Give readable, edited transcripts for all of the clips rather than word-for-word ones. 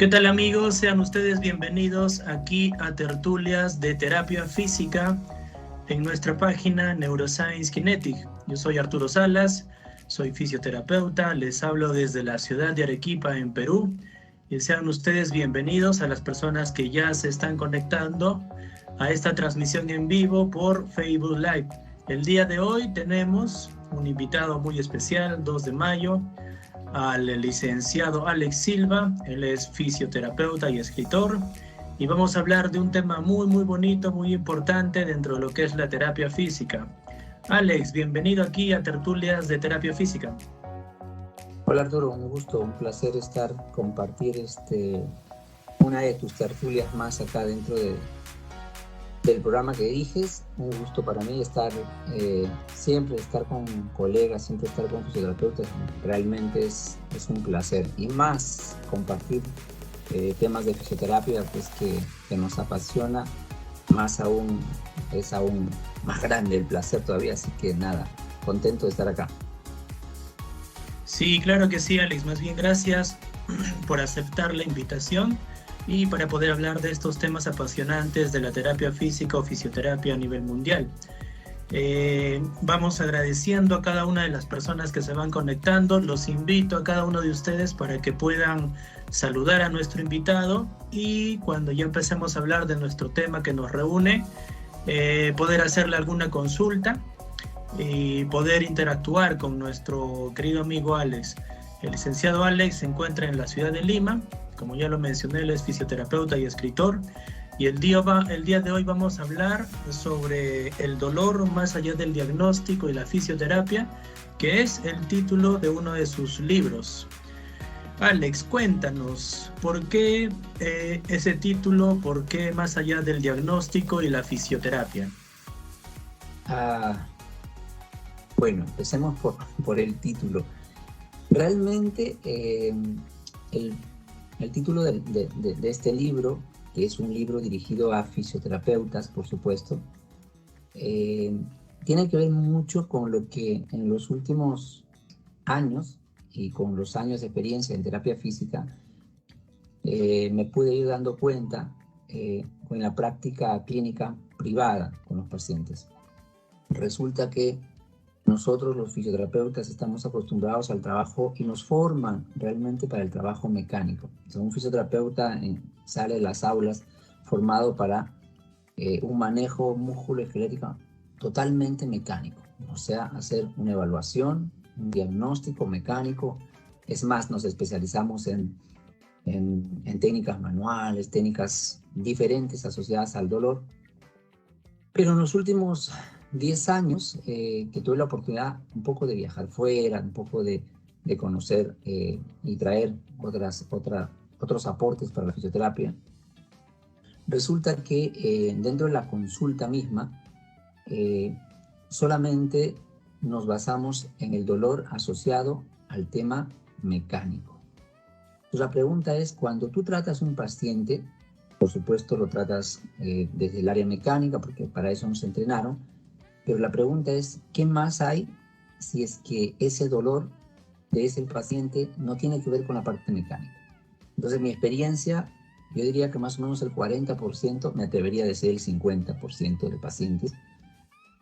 ¿Qué tal, amigos? Sean ustedes bienvenidos aquí a Tertulias de Terapia Física en nuestra página Neuroscience Kinetic. Yo soy Arturo Salas, soy fisioterapeuta, les hablo desde la ciudad de Arequipa en Perú y sean ustedes bienvenidos a las personas que ya se están conectando a esta transmisión en vivo por Facebook Live. El día de hoy tenemos un invitado muy especial, 2 de mayo, al licenciado Alex Silva. Él es fisioterapeuta y escritor y vamos a hablar de un tema muy bonito, muy importante dentro de lo que es la terapia física. Alex, bienvenido aquí a Tertulias de Terapia Física. Hola Arturo, un gusto, un placer compartir una de tus tertulias más acá dentro del programa que diriges. Un gusto para mí siempre estar con colegas, siempre estar con fisioterapeutas. Realmente es un placer, y más compartir temas de fisioterapia pues que nos apasiona, es aún más grande el placer todavía, así que nada, contento de estar acá. Sí, claro que sí, Alex, más bien gracias por aceptar la invitación y para poder hablar de estos temas apasionantes de la terapia física o fisioterapia a nivel mundial. Vamos agradeciendo a cada una de las personas que se van conectando. Los invito a cada uno de ustedes para que puedan saludar a nuestro invitado y cuando ya empecemos a hablar de nuestro tema que nos reúne, poder hacerle alguna consulta y poder interactuar con nuestro querido amigo Alex. El licenciado Alex se encuentra en la ciudad de Lima. Como ya lo mencioné, él es fisioterapeuta y escritor. Y el día de hoy vamos a hablar sobre el dolor más allá del diagnóstico y la fisioterapia, que es el título de uno de sus libros. Alex, cuéntanos, ¿por qué ese título? ¿Por qué más allá del diagnóstico y la fisioterapia? Bueno, empecemos por el título. Realmente el título de este libro, que es un libro dirigido a fisioterapeutas, por supuesto, tiene que ver mucho con lo que en los últimos años y con los años de experiencia en terapia física me pude ir dando cuenta con la práctica clínica privada con los pacientes. Resulta que nosotros los fisioterapeutas estamos acostumbrados al trabajo y nos forman realmente para el trabajo mecánico. O sea, un fisioterapeuta sale de las aulas formado para un manejo músculo-esquelético totalmente mecánico. O sea, hacer una evaluación, un diagnóstico mecánico. Es más, nos especializamos en técnicas manuales, técnicas diferentes asociadas al dolor. Pero en los últimos 10 años que tuve la oportunidad un poco de viajar fuera, un poco de conocer y traer otros aportes para la fisioterapia, resulta que dentro de la consulta misma solamente nos basamos en el dolor asociado al tema mecánico. Entonces la pregunta es, cuando tú tratas a un paciente, por supuesto lo tratas desde el área mecánica, porque para eso nos entrenaron, pero la pregunta es, ¿qué más hay si es que ese dolor de ese paciente no tiene que ver con la parte mecánica? Entonces, mi experiencia, yo diría que más o menos el 40%, me atrevería a decir el 50% de pacientes,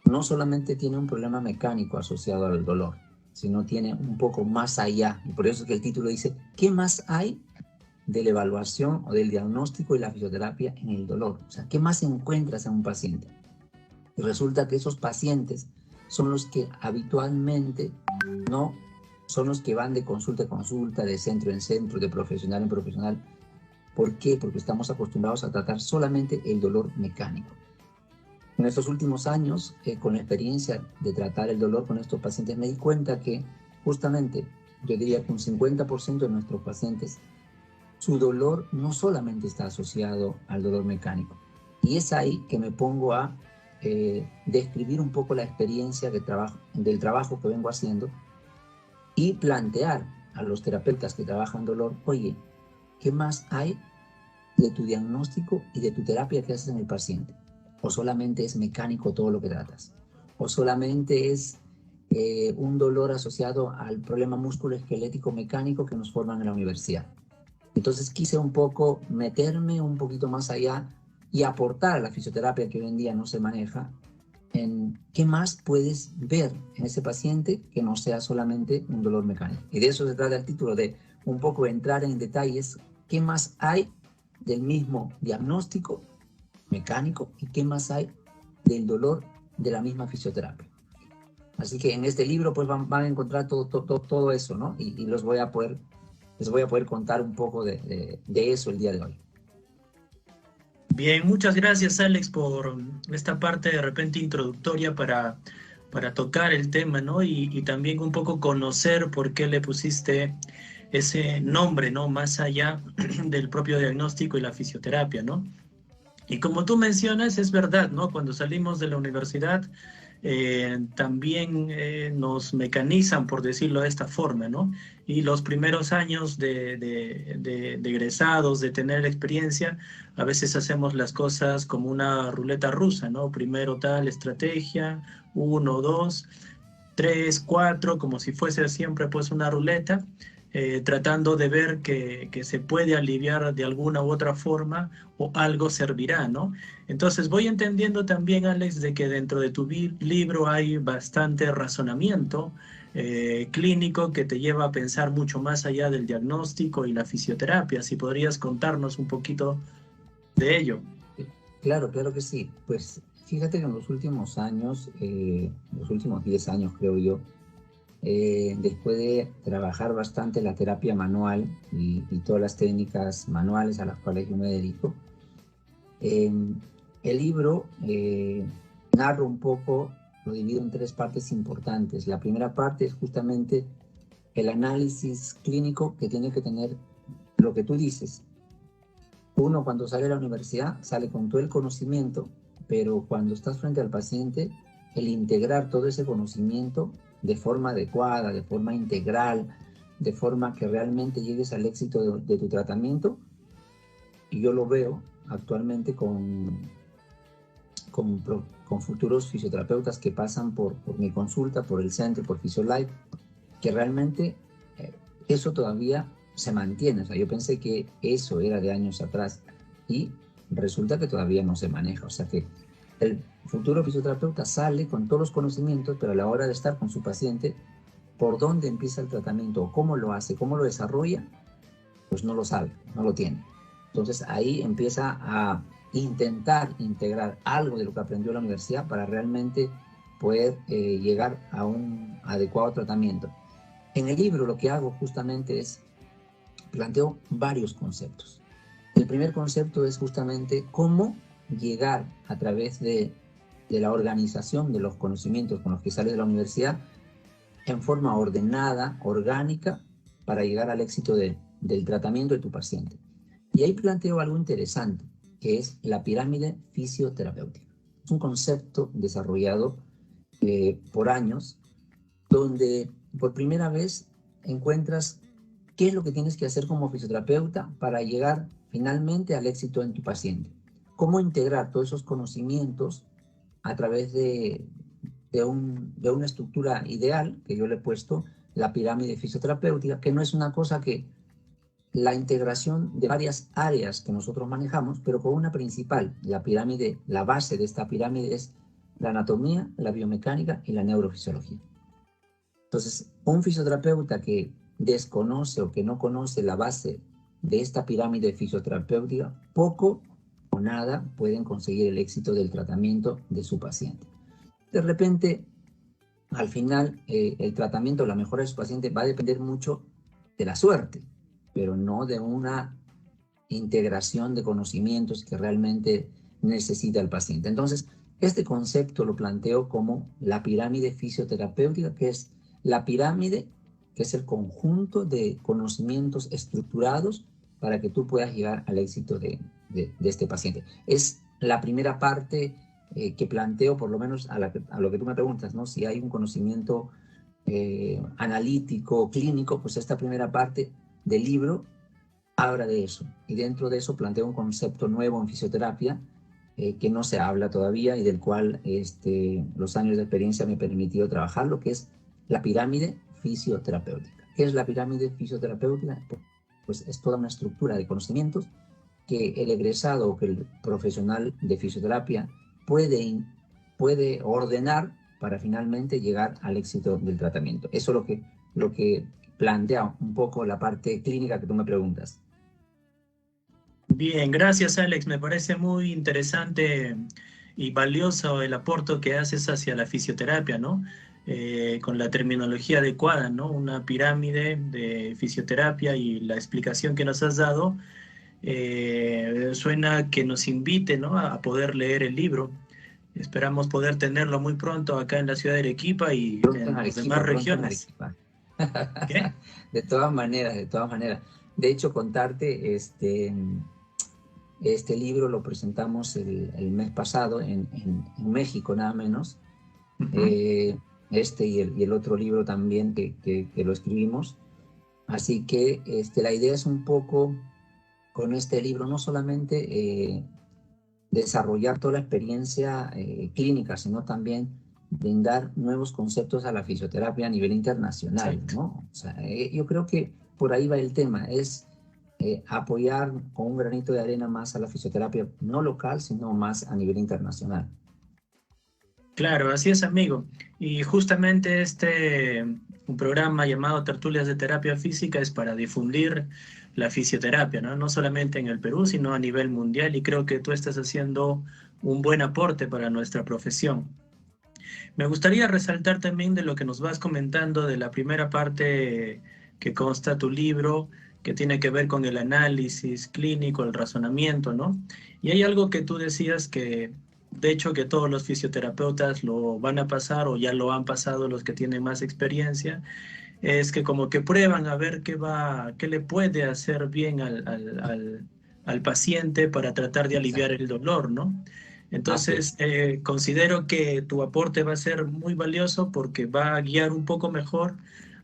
no solamente tiene un problema mecánico asociado al dolor, sino tiene un poco más allá. Y por eso es que el título dice, ¿qué más hay de la evaluación o del diagnóstico y la fisioterapia en el dolor? O sea, ¿qué más encuentras en un paciente? Y resulta que esos pacientes son los que habitualmente no son los que van de consulta en consulta, de centro en centro, de profesional en profesional. ¿Por qué? Porque estamos acostumbrados a tratar solamente el dolor mecánico. En estos últimos años, con la experiencia de tratar el dolor con estos pacientes, me di cuenta que justamente, yo diría que un 50% de nuestros pacientes, su dolor no solamente está asociado al dolor mecánico. Y es ahí que me pongo a describir un poco la experiencia del trabajo que vengo haciendo y plantear a los terapeutas que trabajan dolor, oye, ¿qué más hay de tu diagnóstico y de tu terapia que haces en el paciente? ¿O solamente es mecánico todo lo que tratas? ¿O solamente es un dolor asociado al problema músculo-esquelético mecánico que nos forman en la universidad? Entonces quise un poco meterme un poquito más allá y aportar a la fisioterapia que hoy en día no se maneja en qué más puedes ver en ese paciente que no sea solamente un dolor mecánico. Y de eso se trata el título, de un poco entrar en detalles, qué más hay del mismo diagnóstico mecánico y qué más hay del dolor de la misma fisioterapia. Así que en este libro pues van a encontrar todo eso, ¿no? Y les voy a poder contar un poco de eso el día de hoy. Bien, muchas gracias Alex por esta parte de repente introductoria para tocar el tema, ¿no? Y también un poco conocer por qué le pusiste ese nombre, ¿no? Más allá del propio diagnóstico y la fisioterapia, ¿no? Y como tú mencionas, es verdad, ¿no? Cuando salimos de la universidad, también nos mecanizan, por decirlo de esta forma, ¿no? Y los primeros años de egresados, de tener experiencia, a veces hacemos las cosas como una ruleta rusa, ¿no? Primero tal estrategia, uno, dos, tres, cuatro, como si fuese siempre pues una ruleta, tratando de ver que se puede aliviar de alguna u otra forma o algo servirá, ¿no? Entonces voy entendiendo también, Alex, de que dentro de tu libro hay bastante razonamiento clínico que te lleva a pensar mucho más allá del diagnóstico y la fisioterapia. Si podrías contarnos un poquito de ello. Claro, claro que sí. Pues fíjate que en los últimos años, los últimos 10 años creo yo, después de trabajar bastante la terapia manual y todas las técnicas manuales a las cuales yo me dedico, eh, el libro narra un poco, lo divido en tres partes importantes. La primera parte es justamente el análisis clínico que tiene que tener lo que tú dices. Uno cuando sale de la universidad sale con todo el conocimiento, pero cuando estás frente al paciente, el integrar todo ese conocimiento de forma adecuada, de forma integral, de forma que realmente llegues al éxito de tu tratamiento, y yo lo veo actualmente con futuros fisioterapeutas que pasan por mi consulta, por el centro, por FisioLife, que realmente eso todavía se mantiene. O sea, yo pensé que eso era de años atrás y resulta que todavía no se maneja. O sea que el futuro fisioterapeuta sale con todos los conocimientos, pero a la hora de estar con su paciente, por dónde empieza el tratamiento, o cómo lo hace, cómo lo desarrolla, pues no lo sabe, no lo tiene. Entonces ahí empieza a intentar integrar algo de lo que aprendió en la universidad para realmente poder llegar a un adecuado tratamiento. En el libro lo que hago justamente es planteo varios conceptos. El primer concepto es justamente cómo llegar a través de la organización de los conocimientos con los que sales de la universidad en forma ordenada, orgánica, para llegar al éxito del tratamiento de tu paciente. Y ahí planteo algo interesante, que es la pirámide fisioterapéutica. Es un concepto desarrollado por años, donde por primera vez encuentras qué es lo que tienes que hacer como fisioterapeuta para llegar finalmente al éxito en tu paciente. Cómo integrar todos esos conocimientos a través de una estructura ideal, que yo le he puesto la pirámide fisioterapéutica, que no es una cosa que la integración de varias áreas que nosotros manejamos, pero con una principal. La pirámide, la base de esta pirámide es la anatomía, la biomecánica y la neurofisiología. Entonces, un fisioterapeuta que desconoce o que no conoce la base de esta pirámide fisioterapéutica, poco o nada pueden conseguir el éxito del tratamiento de su paciente. De repente, al final, el tratamiento, la mejora de su paciente va a depender mucho de la suerte, pero no de una integración de conocimientos que realmente necesita el paciente. Entonces, este concepto lo planteo como la pirámide fisioterapéutica, que es la pirámide, que es el conjunto de conocimientos estructurados para que tú puedas llegar al éxito de este paciente. Es la primera parte que planteo, por lo menos a lo que tú me preguntas, ¿no? Si hay un conocimiento analítico, clínico, pues esta primera parte del libro habla de eso. Y dentro de eso planteo un concepto nuevo en fisioterapia que no se habla todavía y del cual los años de experiencia me han permitido trabajar, lo que es la pirámide fisioterapéutica. ¿Qué es la pirámide fisioterapéutica? pues es toda una estructura de conocimientos que el egresado o que el profesional de fisioterapia puede ordenar para finalmente llegar al éxito del tratamiento. Eso es lo que plantea un poco la parte clínica que tú me preguntas. Bien, gracias Alex. Me parece muy interesante y valioso el aporte que haces hacia la fisioterapia, ¿no? Con la terminología adecuada, ¿no? Una pirámide de fisioterapia y la explicación que nos has dado suena que nos invite, ¿no? A poder leer el libro. Esperamos poder tenerlo muy pronto acá en la ciudad de Arequipa y Pronto en en las demás Arequipa, pronto en regiones. Arequipa. ¿Qué? De todas maneras, de todas maneras. De hecho, contarte, este libro lo presentamos el mes pasado en México, nada menos. Ujú. Y el otro libro también que lo escribimos. Así que la idea es un poco, con este libro, no solamente desarrollar toda la experiencia clínica, sino también brindar nuevos conceptos a la fisioterapia a nivel internacional, Exacto. ¿no? O sea, yo creo que por ahí va el tema, es apoyar con un granito de arena más a la fisioterapia, no local, sino más a nivel internacional. Claro, así es, amigo. Y justamente un programa llamado Tertulias de Terapia Física es para difundir la fisioterapia, ¿no? No solamente en el Perú, sino a nivel mundial. Y creo que tú estás haciendo un buen aporte para nuestra profesión. Me gustaría resaltar también de lo que nos vas comentando de la primera parte que consta tu libro, que tiene que ver con el análisis clínico, el razonamiento, ¿no? Y hay algo que tú decías que, de hecho, que todos los fisioterapeutas lo van a pasar o ya lo han pasado los que tienen más experiencia, es que como que prueban a ver qué le puede hacer bien al paciente para tratar de aliviar Exacto. el dolor, ¿no? Así Entonces, es. considero que tu aporte va a ser muy valioso porque va a guiar un poco mejor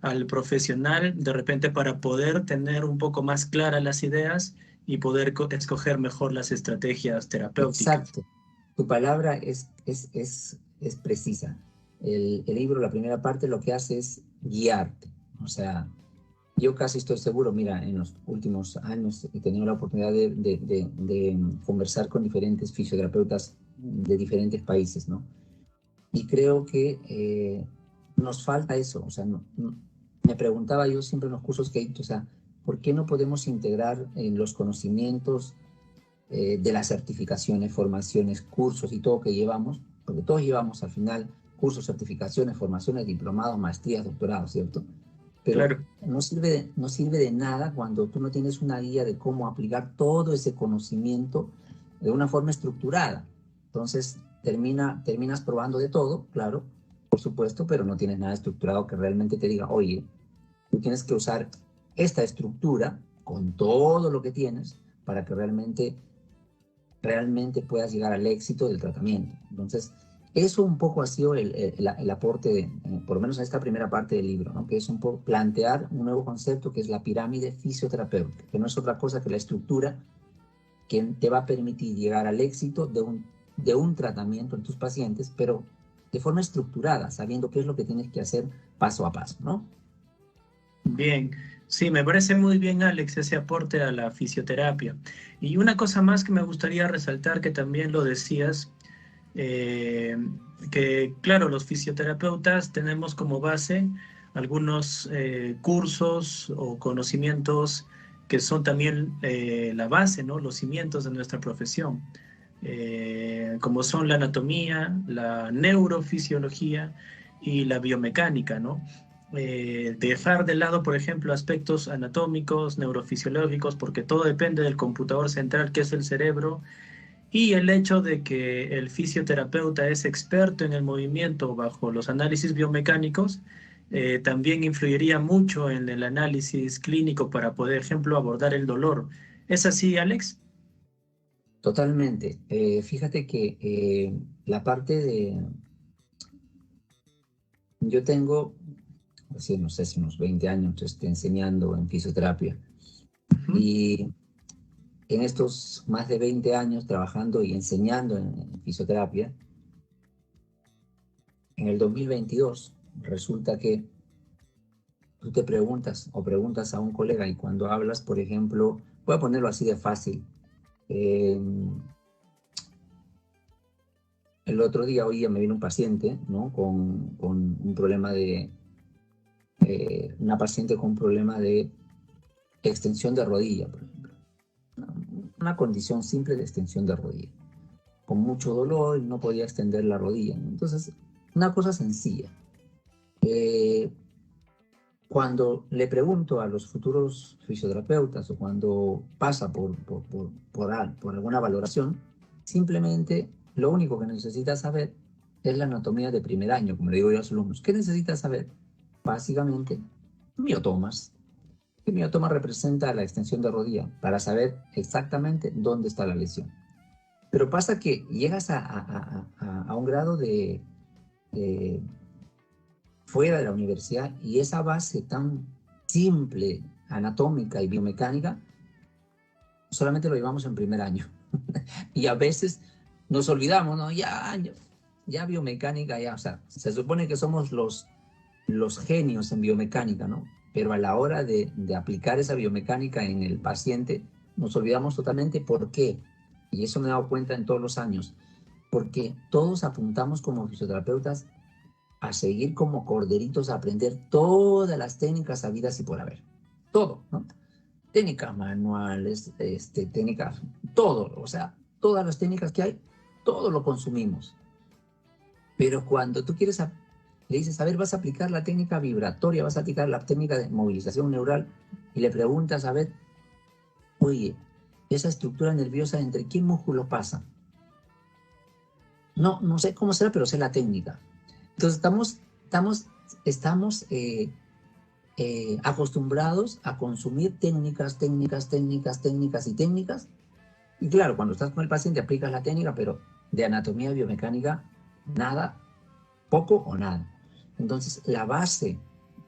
al profesional de repente para poder tener un poco más claras las ideas y poder escoger mejor las estrategias terapéuticas. Exacto. Tu palabra es precisa. El libro, la primera parte, lo que hace es guiarte. O sea, yo casi estoy seguro, mira, en los últimos años he tenido la oportunidad de conversar con diferentes fisioterapeutas de diferentes países, ¿no? Y creo que nos falta eso. O sea, me preguntaba yo siempre en los cursos que he hecho, o sea, ¿por qué no podemos integrar en los conocimientos de las certificaciones, formaciones, cursos y todo que llevamos? Porque todos llevamos al final cursos, certificaciones, formaciones, diplomados, maestrías, doctorados, ¿cierto? Pero Claro, no sirve de nada cuando tú no tienes una guía de cómo aplicar todo ese conocimiento de una forma estructurada. Entonces, terminas probando de todo, claro, por supuesto, pero no tienes nada estructurado que realmente te diga, oye, tú tienes que usar esta estructura con todo lo que tienes para que realmente puedas llegar al éxito del tratamiento. Entonces, eso un poco ha sido el aporte, por lo menos en esta primera parte del libro, ¿no? Que es un poco plantear un nuevo concepto que es la pirámide fisioterapéutica, que no es otra cosa que la estructura que te va a permitir llegar al éxito de un tratamiento en tus pacientes, pero de forma estructurada, sabiendo qué es lo que tienes que hacer paso a paso, ¿no? bien. Sí, me parece muy bien, Alex, ese aporte a la fisioterapia. Y una cosa más que me gustaría resaltar, que también lo decías, eh, que claro, los fisioterapeutas tenemos como base algunos cursos o conocimientos que son también la base, ¿no? Los cimientos de nuestra profesión, como son la anatomía, la neurofisiología y la biomecánica, ¿no? Dejar de lado, por ejemplo, aspectos anatómicos, neurofisiológicos, porque todo depende del computador central que es el cerebro, y el hecho de que el fisioterapeuta es experto en el movimiento bajo los análisis biomecánicos, también influiría mucho en el análisis clínico para, por ejemplo, abordar el dolor. ¿Es así, Alex? Totalmente. Fíjate que la parte yo tengo, así, no sé si unos 20 años enseñando en fisioterapia. Ujú. Y en estos más de 20 años trabajando y enseñando en fisioterapia, en el 2022 resulta que tú te preguntas o preguntas a un colega y cuando hablas, por ejemplo, voy a ponerlo así de fácil. El otro día, hoy me vino un paciente, ¿no? Con un problema de, una paciente con un problema de extensión de rodilla, por ejemplo. Una condición simple de extensión de rodilla. Con mucho dolor y no podía extender la rodilla. Entonces, una cosa sencilla. Cuando le pregunto a los futuros fisioterapeutas o cuando pasa por alguna valoración, simplemente lo único que necesita saber es la anatomía de primer año, como le digo yo a los alumnos. ¿Qué necesita saber? Básicamente, miotomas. ¿Qué miotoma representa la extensión de rodilla? Para saber exactamente dónde está la lesión. Pero pasa que llegas a un grado de fuera de la universidad y esa base tan simple, anatómica y biomecánica, solamente lo llevamos en primer año. Y a veces nos olvidamos, ¿no? Ya biomecánica, ya, o sea, se supone que somos los genios en biomecánica, ¿no? Pero a la hora de aplicar esa biomecánica en el paciente, nos olvidamos totalmente. ¿Por qué? Y eso me he dado cuenta en todos los años. Porque todos apuntamos como fisioterapeutas a seguir como corderitos, a aprender todas las técnicas habidas y por haber. Todo, ¿no? Técnicas manuales, técnicas, todo, o sea, todas las técnicas que hay, todo lo consumimos. Pero cuando tú quieres, le dices, a ver, vas a aplicar la técnica vibratoria, vas a aplicar la técnica de movilización neural, y le preguntas, a ver, oye, esa estructura nerviosa, ¿entre qué músculo pasa? No sé cómo será, pero sé la técnica. Entonces estamos acostumbrados a consumir técnicas. Y claro, cuando estás con el paciente aplicas la técnica, pero de anatomía y biomecánica, nada, poco o nada. Entonces, la base,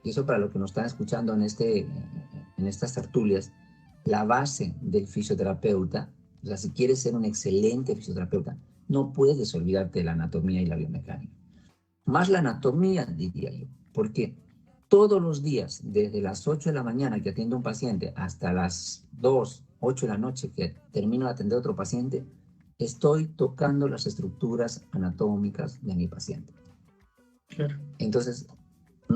y eso para los que nos están escuchando en estas tertulias, la base del fisioterapeuta, o sea, si quieres ser un excelente fisioterapeuta, no puedes olvidarte de la anatomía y la biomecánica. Más la anatomía, diría yo, porque todos los días, desde las 8 de la mañana que atiendo a un paciente hasta las 2, 8 de la noche que termino de atender a otro paciente, estoy tocando las estructuras anatómicas de mi paciente. Claro. Entonces,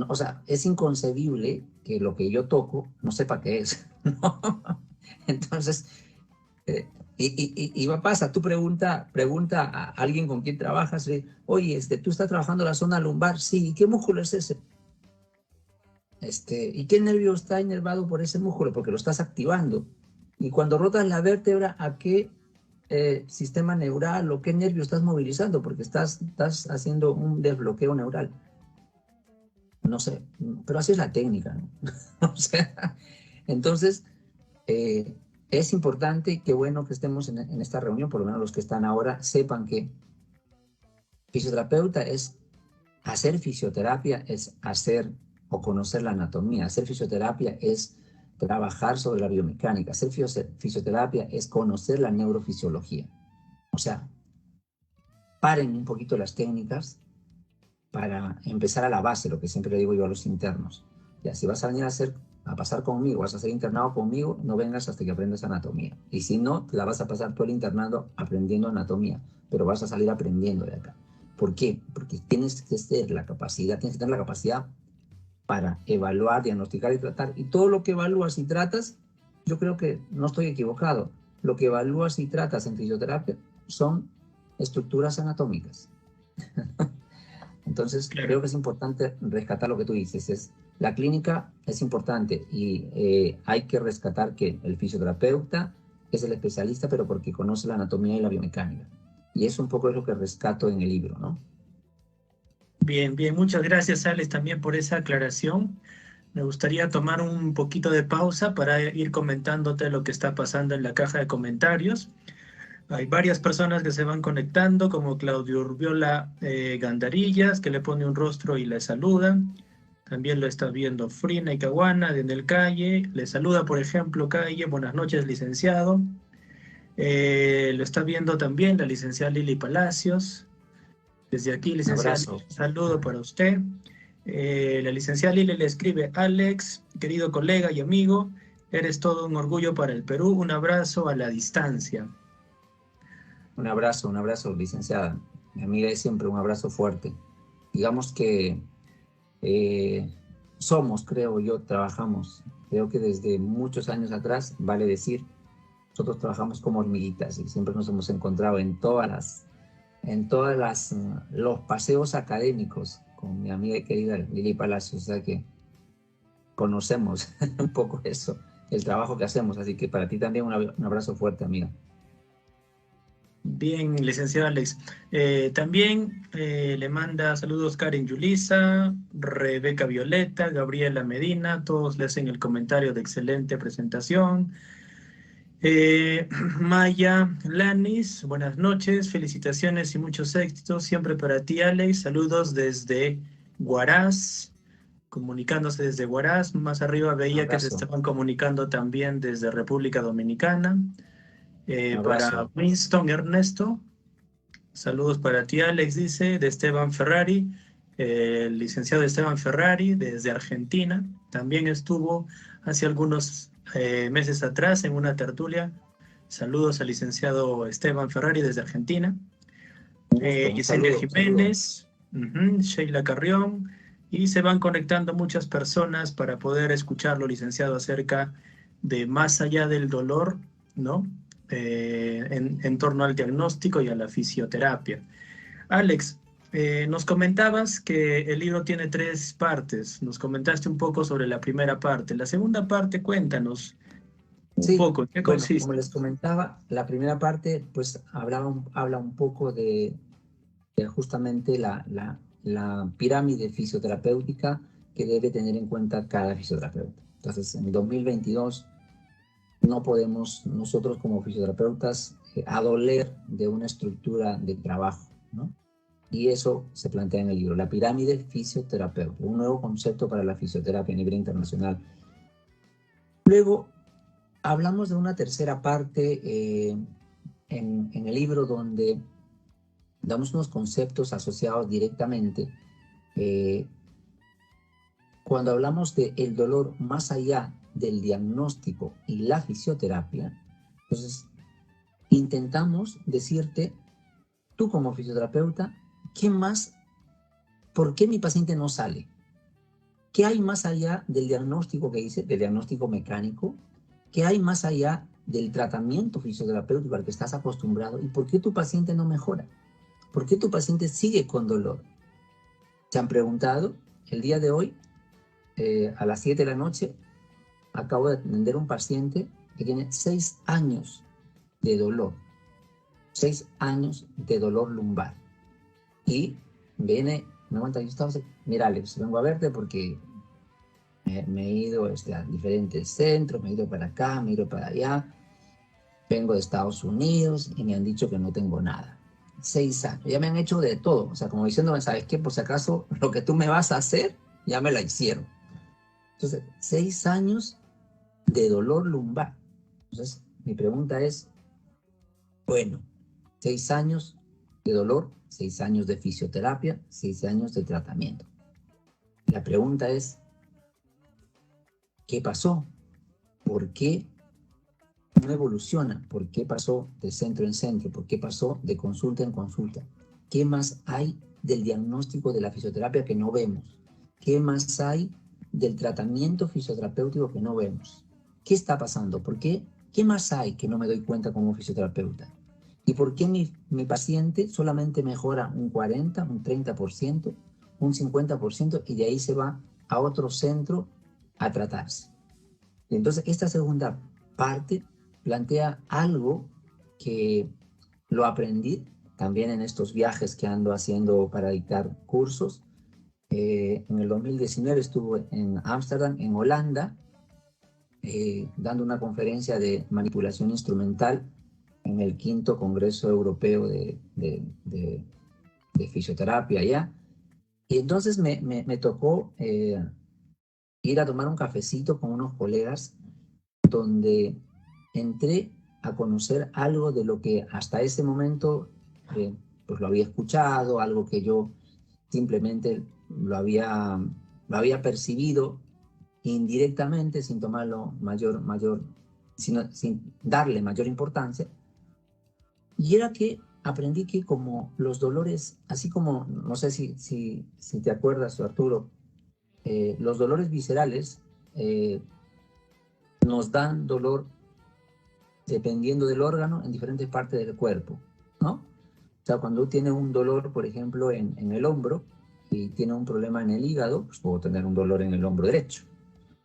o sea, es inconcebible que lo que yo toco no sepa qué es, ¿no? Entonces, y pasa, tú pregunta a alguien con quien trabajas, oye, tú estás trabajando la zona lumbar, sí, ¿y qué músculo es ese? ¿Y qué nervio está inervado por ese músculo? Porque lo estás activando. Y cuando rotas la vértebra, ¿a qué sistema neural o qué nervio estás movilizando? Porque estás haciendo un desbloqueo neural. No sé, pero así es la técnica, ¿no? O sea, entonces, es importante, qué bueno que estemos en esta reunión, por lo menos los que están ahora, sepan que fisioterapeuta es hacer fisioterapia, es hacer o conocer la anatomía. Hacer fisioterapia es trabajar sobre la biomecánica. Hacer fisioterapia es conocer la neurofisiología. O sea, paren un poquito las técnicas para empezar a la base, lo que siempre le digo yo a los internos. Ya, si vas a venir a pasar conmigo, vas a ser internado conmigo, no vengas hasta que aprendas anatomía. Y si no, te la vas a pasar todo el internado aprendiendo anatomía, pero vas a salir aprendiendo de acá. ¿Por qué? Porque tienes que tener la capacidad para evaluar, diagnosticar y tratar. Y todo lo que evalúas y tratas, yo creo que no estoy equivocado. Lo que evalúas y tratas en fisioterapia son estructuras anatómicas. Entonces, claro, creo que es importante rescatar lo que tú dices. La clínica es importante y hay que rescatar que el fisioterapeuta es el especialista, pero porque conoce la anatomía y la biomecánica. Y eso un poco es lo que rescato en el libro, ¿no? Bien, muchas gracias, Alex, también por esa aclaración. Me gustaría tomar un poquito de pausa para ir comentándote lo que está pasando en la caja de comentarios. Hay varias personas que se van conectando, como Claudio Urbiola Gandarillas, que le pone un rostro y le saludan. También lo está viendo Frina y Caguana, de el Calle. Le saluda, por ejemplo, Calle. Buenas noches, licenciado. Lo está viendo también la licenciada Lili Palacios. Desde aquí, licenciada, un saludo para usted. La licenciada Lili le escribe: Alex, querido colega y amigo, eres todo un orgullo para el Perú. Un abrazo a la distancia. Un abrazo, licenciada. Mi amiga es siempre un abrazo fuerte. Digamos que somos, creo yo, trabajamos. Creo que desde muchos años atrás, vale decir, nosotros trabajamos como hormiguitas y siempre nos hemos encontrado los paseos académicos con mi amiga y querida Lili Palacios, o sea que conocemos un poco eso, el trabajo que hacemos, así que para ti también un abrazo fuerte, amiga. Bien, licenciado Alex. También le manda saludos Karen Yulisa, Rebeca Violeta, Gabriela Medina, todos le hacen el comentario de excelente presentación. Maya Lanis, buenas noches, felicitaciones y muchos éxitos siempre para ti, Alex. Saludos desde Huaraz, comunicándose desde Huaraz. Más arriba Un veía que se abrazo, estaban comunicando también desde República Dominicana. un Para abrazo. Winston Ernesto, saludos para ti, Alex, dice, de Esteban Ferrari, el licenciado Esteban Ferrari, desde Argentina. También estuvo hace algunos meses atrás en una tertulia. Saludos al licenciado Esteban Ferrari desde Argentina. Un gusto, un Yesenia saludo, un saludo. Jiménez, Sheila Carrión, y se van conectando muchas personas para poder escucharlo, licenciado, acerca de más allá del dolor, ¿no? En torno al diagnóstico y a la fisioterapia. Alex, nos comentabas que el libro tiene 3 partes. Nos comentaste un poco sobre la primera parte. La segunda parte, cuéntanos un Sí, poco, ¿en qué bueno, como consiste? les comentaba, la primera parte pues habla un poco de justamente la pirámide fisioterapéutica que debe tener en cuenta cada fisioterapeuta. Entonces, en 2022 no podemos nosotros como fisioterapeutas adoler de una estructura de trabajo, ¿no? Y eso se plantea en el libro, la pirámide fisioterapéutica, un nuevo concepto para la fisioterapia a nivel internacional. Luego, hablamos de una tercera parte en el libro donde damos unos conceptos asociados directamente. eh, Cuando hablamos de el dolor más allá del diagnóstico y la fisioterapia, entonces intentamos decirte, tú como fisioterapeuta, ¿qué más? ¿Por qué mi paciente no sale? ¿Qué hay más allá del diagnóstico que hice, del diagnóstico mecánico? ¿Qué hay más allá del tratamiento fisioterapéutico al que estás acostumbrado? ¿Y por qué tu paciente no mejora? ¿Por qué tu paciente sigue con dolor? ¿Se han preguntado? El día de hoy, a las 7 de la noche, acabo de atender a un paciente que tiene 6 años de dolor. 6 años de dolor lumbar. Y viene, me aguanta, yo estaba, mira Alex, vengo a verte porque me he ido a diferentes centros, me he ido para acá, me he ido para allá, vengo de Estados Unidos y me han dicho que no tengo nada. 6 años, ya me han hecho de todo, o sea, como diciéndome, ¿sabes qué? Por si acaso, lo que tú me vas a hacer, ya me la hicieron. Entonces, 6 años de dolor lumbar. Entonces, mi pregunta es, bueno, 6 años de dolor, 6 años de fisioterapia, 6 años de tratamiento. La pregunta es, ¿qué pasó? ¿Por qué no evoluciona? ¿Por qué pasó de centro en centro? ¿Por qué pasó de consulta en consulta? ¿Qué más hay del diagnóstico de la fisioterapia que no vemos? ¿Qué más hay del tratamiento fisioterapéutico que no vemos? ¿Qué está pasando? ¿Por qué? ¿Qué más hay que no me doy cuenta como fisioterapeuta? ¿Y por qué mi paciente solamente mejora un 40, un 30%, un 50% y de ahí se va a otro centro a tratarse? Y entonces esta segunda parte plantea algo que lo aprendí también en estos viajes que ando haciendo para dictar cursos. En el 2019 estuve en Ámsterdam, en Holanda, dando una conferencia de manipulación instrumental en el 5º Congreso Europeo de Fisioterapia allá. Y entonces me tocó ir a tomar un cafecito con unos colegas donde entré a conocer algo de lo que hasta ese momento pues lo había escuchado, algo que yo simplemente lo había percibido indirectamente, sin tomarlo sin darle mayor importancia. Y era que aprendí que como los dolores, así como, no sé si te acuerdas, Arturo, los dolores viscerales nos dan dolor dependiendo del órgano en diferentes partes del cuerpo, ¿no? O sea, cuando tiene un dolor, por ejemplo, en el hombro y tiene un problema en el hígado, pues puedo tener un dolor en el hombro derecho.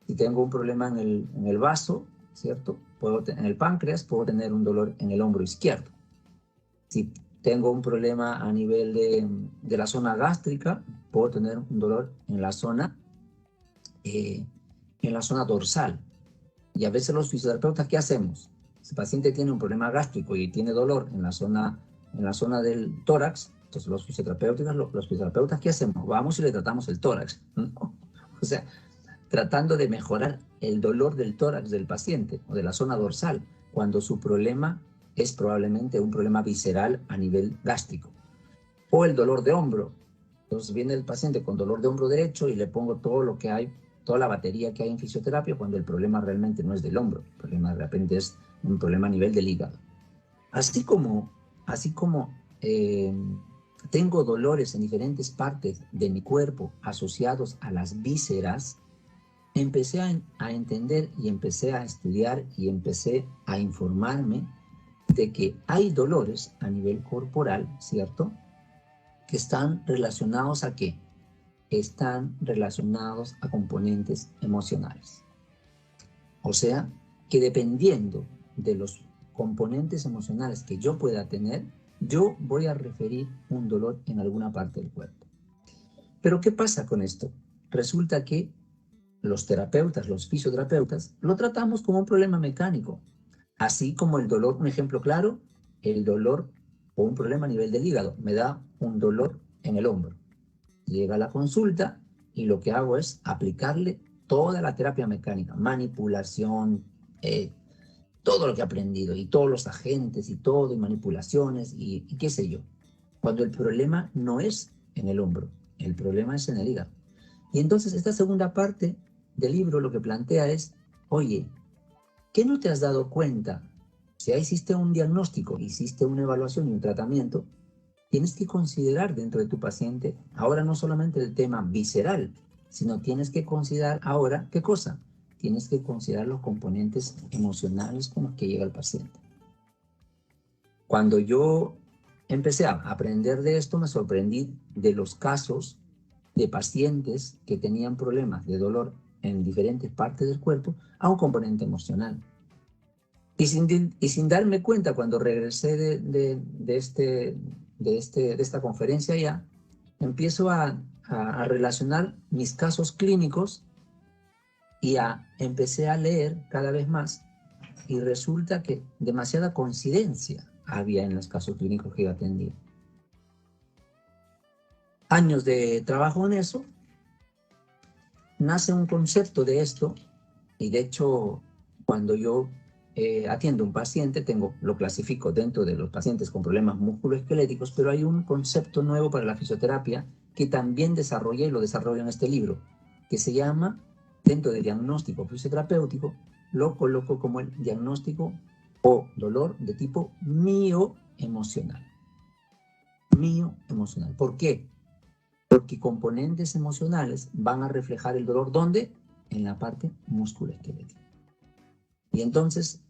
Si tengo un problema en el vaso, ¿cierto? En el páncreas, puedo tener un dolor en el hombro izquierdo. Si tengo un problema a nivel de la zona gástrica, puedo tener un dolor en la zona dorsal. Y a veces los fisioterapeutas, ¿qué hacemos? Si el paciente tiene un problema gástrico y tiene dolor en la zona del tórax, entonces los fisioterapeutas, ¿qué hacemos? Vamos y le tratamos el tórax, ¿no? O sea, tratando de mejorar el dolor del tórax del paciente o de la zona dorsal, cuando su problema es probablemente un problema visceral a nivel gástrico. O el dolor de hombro. Entonces viene el paciente con dolor de hombro derecho y le pongo todo lo que hay, toda la batería que hay en fisioterapia, cuando el problema realmente no es del hombro, el problema de repente es un problema a nivel del hígado. Así como tengo dolores en diferentes partes de mi cuerpo asociados a las vísceras, empecé a entender y empecé a estudiar y empecé a informarme de que hay dolores a nivel corporal, ¿cierto?, que están relacionados ¿a qué? Están relacionados a componentes emocionales. O sea, que dependiendo de los componentes emocionales que yo pueda tener, yo voy a referir un dolor en alguna parte del cuerpo. Pero ¿qué pasa con esto? Resulta que los terapeutas, los fisioterapeutas, lo tratamos como un problema mecánico. Así como el dolor, un ejemplo claro, el dolor o un problema a nivel del hígado. Me da un dolor en el hombro. Llega a la consulta y lo que hago es aplicarle toda la terapia mecánica, manipulación, todo lo que he aprendido y todos los agentes y todo, y manipulaciones y qué sé yo. Cuando el problema no es en el hombro, el problema es en el hígado. Y entonces esta segunda parte del libro lo que plantea es, oye, ¿qué no te has dado cuenta? Si ya hiciste un diagnóstico, hiciste una evaluación y un tratamiento, tienes que considerar dentro de tu paciente ahora no solamente el tema visceral, sino tienes que considerar ahora, ¿qué cosa? Tienes que considerar los componentes emocionales con los que llega el paciente. Cuando yo empecé a aprender de esto, me sorprendí de los casos de pacientes que tenían problemas de dolor en diferentes partes del cuerpo a un componente emocional. Y sin darme cuenta, cuando regresé de esta conferencia ya, empiezo a relacionar mis casos clínicos y empecé a leer cada vez más, y resulta que demasiada coincidencia había en los casos clínicos que yo atendía. Años de trabajo en eso, nace un concepto de esto, y de hecho, cuando yo atiendo a un paciente, lo clasifico dentro de los pacientes con problemas musculoesqueléticos, pero hay un concepto nuevo para la fisioterapia que también desarrollé y lo desarrollo en este libro, que se llama, dentro del diagnóstico fisioterapéutico, lo coloco como el diagnóstico o dolor de tipo mioemocional. Mioemocional. ¿Por qué? Porque componentes emocionales van a reflejar el dolor, ¿dónde? En la parte musculoesquelética. Y entonces,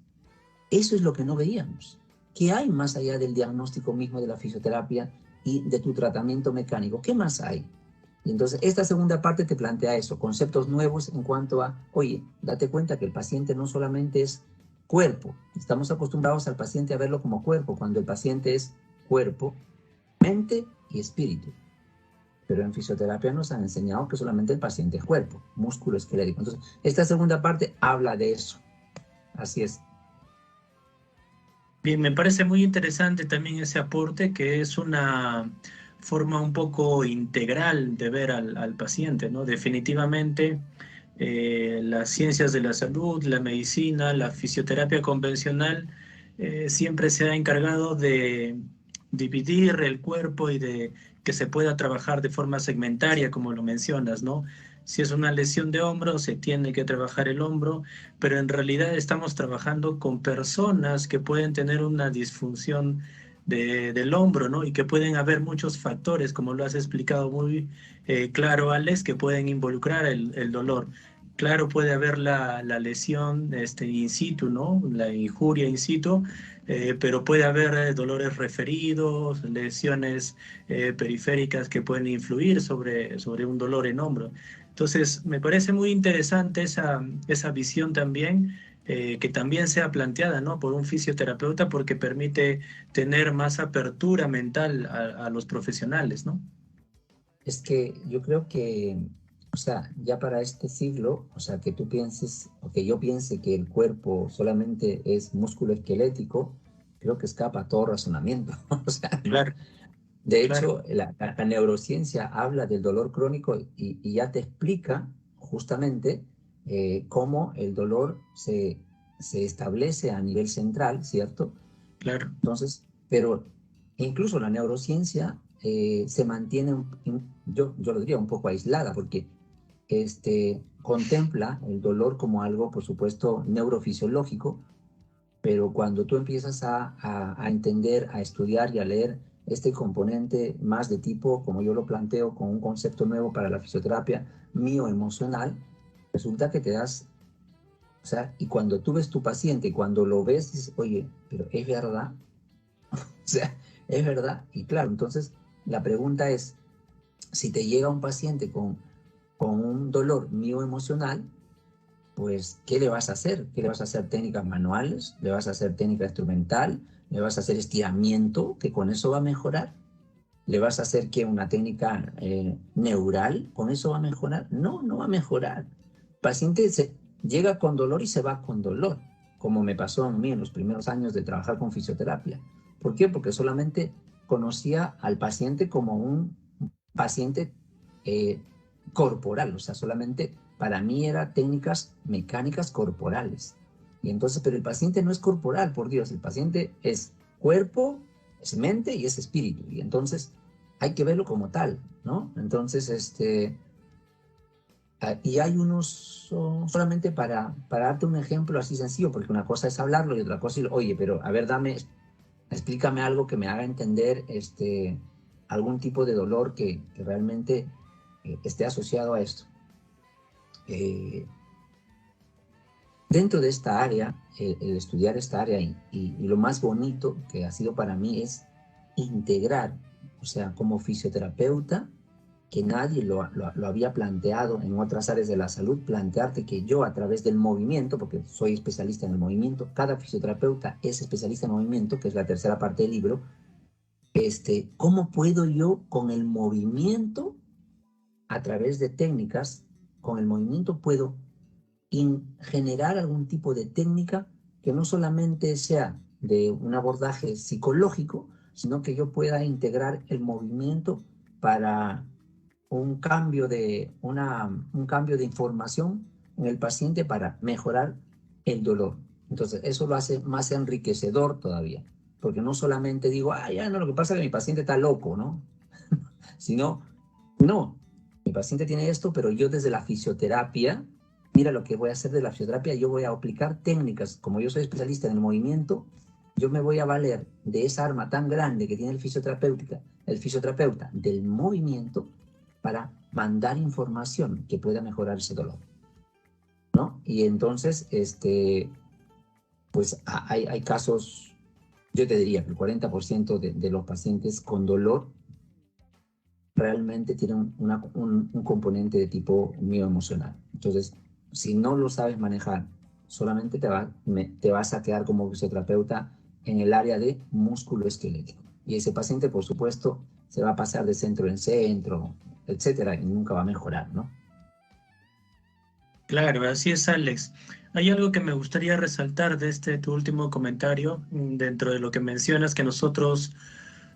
eso es lo que no veíamos. ¿Qué hay más allá del diagnóstico mismo de la fisioterapia y de tu tratamiento mecánico? ¿Qué más hay? Y entonces, esta segunda parte te plantea eso, conceptos nuevos en cuanto a, oye, date cuenta que el paciente no solamente es cuerpo. Estamos acostumbrados al paciente a verlo como cuerpo, cuando el paciente es cuerpo, mente y espíritu. Pero en fisioterapia nos han enseñado que solamente el paciente es cuerpo, músculo esquelético. Entonces, esta segunda parte habla de eso. Así es. Bien, me parece muy interesante también ese aporte, que es una forma un poco integral de ver al paciente, ¿no? Definitivamente, las ciencias de la salud, la medicina, la fisioterapia convencional, siempre se ha encargado de dividir el cuerpo y de que se pueda trabajar de forma segmentaria, como lo mencionas, ¿no? Si es una lesión de hombro, se tiene que trabajar el hombro, pero en realidad estamos trabajando con personas que pueden tener una disfunción del hombro, ¿no? Y que pueden haber muchos factores, como lo has explicado muy claro, Alex, que pueden involucrar el dolor. Claro, puede haber la lesión in situ, ¿no? La injuria in situ, pero puede haber dolores referidos, lesiones periféricas que pueden influir sobre un dolor en hombro. Entonces, me parece muy interesante esa visión también, que también sea planteada, ¿no? Por un fisioterapeuta, porque permite tener más apertura mental a los profesionales, ¿no? Es que yo creo que, o sea, ya para este siglo, o sea, que tú pienses, o que yo piense que el cuerpo solamente es músculo esquelético, creo que escapa a todo razonamiento. O sea, ¿no? Claro, De claro, hecho, la neurociencia habla del dolor crónico y ya te explica justamente cómo el dolor se establece a nivel central, ¿cierto? claro, Entonces, pero incluso la neurociencia se mantiene, yo lo diría, un poco aislada, porque contempla el dolor como algo, por supuesto, neurofisiológico, pero cuando tú empiezas a entender, a estudiar y a leer este componente más de tipo, como yo lo planteo, con un concepto nuevo para la fisioterapia, mío-emocional, resulta que te das, o sea, y cuando tú ves tu paciente, cuando lo ves, dices, oye, pero es verdad, o sea, es verdad, y claro, entonces la pregunta es, si te llega un paciente con un dolor mío-emocional, pues, ¿qué le vas a hacer? ¿Qué le vas a hacer? ¿Técnicas manuales? ¿Le vas a hacer técnica instrumental? ¿Le vas a hacer estiramiento? ¿Que con eso va a mejorar? ¿Le vas a hacer que una técnica neural? ¿Con eso va a mejorar? No, no va a mejorar. El paciente llega con dolor y se va con dolor, como me pasó a mí en los primeros años de trabajar con fisioterapia. ¿Por qué? Porque solamente conocía al paciente como un paciente eh, corporal, o sea, solamente para mí era técnicas mecánicas corporales. Y entonces, pero el paciente no es corporal, por Dios, el paciente es cuerpo, es mente y es espíritu. Y entonces hay que verlo como tal, ¿no? Entonces, y hay unos, solamente para darte un ejemplo así sencillo, porque una cosa es hablarlo y otra cosa es, oye, pero a ver, explícame algo que me haga entender algún tipo de dolor que realmente esté asociado a esto. Eh, Dentro de esta área, el estudiar esta área y lo más bonito que ha sido para mí es integrar, o sea, como fisioterapeuta, que nadie lo había planteado en otras áreas de la salud, plantearte que yo a través del movimiento, porque soy especialista en el movimiento, cada fisioterapeuta es especialista en movimiento, que es la tercera parte del libro, ¿cómo puedo yo con el movimiento, a través de técnicas, con el movimiento puedo generar algún tipo de técnica que no solamente sea de un abordaje psicológico, sino que yo pueda integrar el movimiento para un cambio de información en el paciente para mejorar el dolor. Entonces, eso lo hace más enriquecedor todavía, porque no solamente digo, ya no, lo que pasa es que mi paciente está loco, ¿no? Sino, no, mi paciente tiene esto, pero yo desde la fisioterapia, mira lo que voy a hacer de la fisioterapia, yo voy a aplicar técnicas, como yo soy especialista en el movimiento, yo me voy a valer de esa arma tan grande que tiene el fisioterapeuta del movimiento para mandar información que pueda mejorar ese dolor, ¿no? Y entonces, pues hay casos, yo te diría que el 40% de los pacientes con dolor realmente tienen un componente de tipo mioemocional. Entonces, si no lo sabes manejar, solamente te vas a quedar como fisioterapeuta en el área de músculo esquelético. Y ese paciente, por supuesto, se va a pasar de centro en centro, etcétera, y nunca va a mejorar, ¿no? claro, así es, Alex. Hay algo que me gustaría resaltar de tu último comentario, dentro de lo que mencionas, que nosotros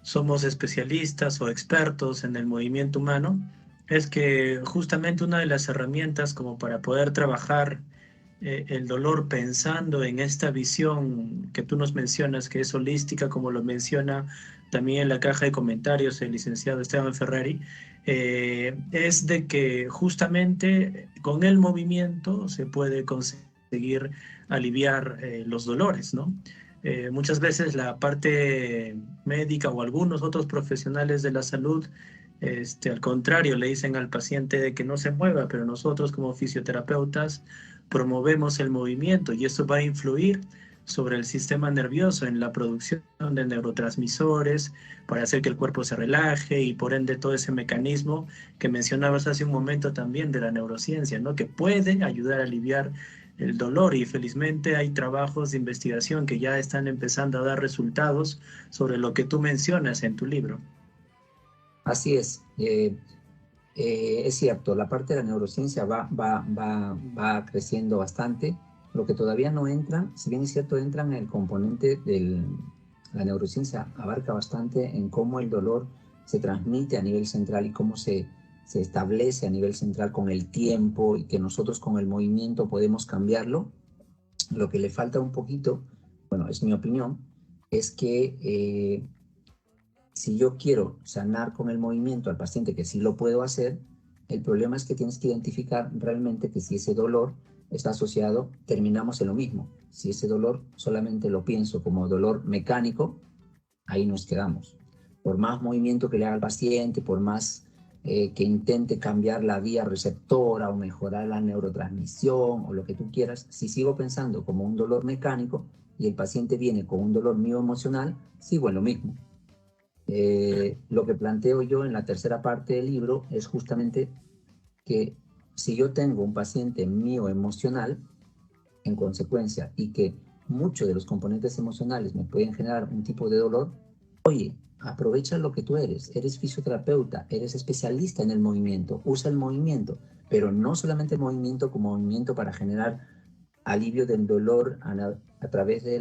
somos especialistas o expertos en el movimiento humano, es que justamente una de las herramientas como para poder trabajar el dolor pensando en esta visión que tú nos mencionas, que es holística, como lo menciona también en la caja de comentarios el licenciado Esteban Ferrari, es de que justamente con el movimiento se puede conseguir aliviar los dolores, ¿no? Muchas veces la parte médica o algunos otros profesionales de la salud, al contrario, le dicen al paciente de que no se mueva, pero nosotros como fisioterapeutas promovemos el movimiento y eso va a influir sobre el sistema nervioso en la producción de neurotransmisores para hacer que el cuerpo se relaje y por ende todo ese mecanismo que mencionabas hace un momento también de la neurociencia, ¿no? Que puede ayudar a aliviar el dolor y felizmente hay trabajos de investigación que ya están empezando a dar resultados sobre lo que tú mencionas en tu libro. Así es cierto, la parte de la neurociencia va creciendo bastante. Lo que todavía no entra, si bien es cierto, entra en el componente de la neurociencia, abarca bastante en cómo el dolor se transmite a nivel central y cómo se establece a nivel central con el tiempo y que nosotros con el movimiento podemos cambiarlo. Lo que le falta un poquito, bueno, es mi opinión, es que si yo quiero sanar con el movimiento al paciente, que sí lo puedo hacer, el problema es que tienes que identificar realmente que si ese dolor está asociado, terminamos en lo mismo. Si ese dolor solamente lo pienso como dolor mecánico, ahí nos quedamos. Por más movimiento que le haga al paciente, por más que intente cambiar la vía receptora o mejorar la neurotransmisión o lo que tú quieras, si sigo pensando como un dolor mecánico y el paciente viene con un dolor mío emocional, sigo en lo mismo. Lo que planteo yo en la tercera parte del libro es justamente que si yo tengo un paciente mío emocional, en consecuencia, y que muchos de los componentes emocionales me pueden generar un tipo de dolor, oye, aprovecha lo que tú eres fisioterapeuta, eres especialista en el movimiento, usa el movimiento, pero no solamente el movimiento como movimiento para generar alivio del dolor a través de